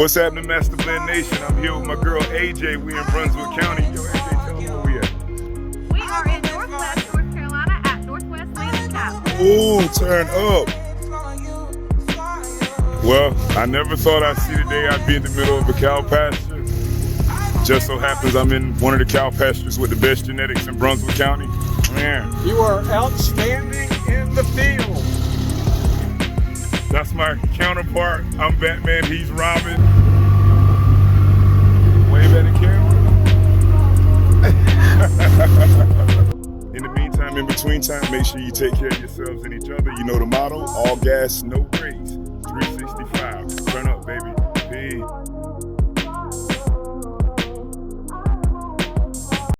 What's happening, Master Blend Nation? I'm here with my girl AJ. We in Brunswick County. Yo, AJ, tell them where we at. We are in Northwest North Carolina at Northwest NC Cattlemens. Ooh, turn up. Well, I never thought I'd see the day I'd be in the middle of a cow pasture. Just so happens I'm in one of the cow pastures with the best genetics in Brunswick County. Man. You are outstanding in the field. That's my counterpart. I'm Batman, he's Robin. Wave at the camera. In the meantime, in between time, make sure you take care of yourselves and each other. You know the motto, all gas, no brakes. 365. Turn up, baby.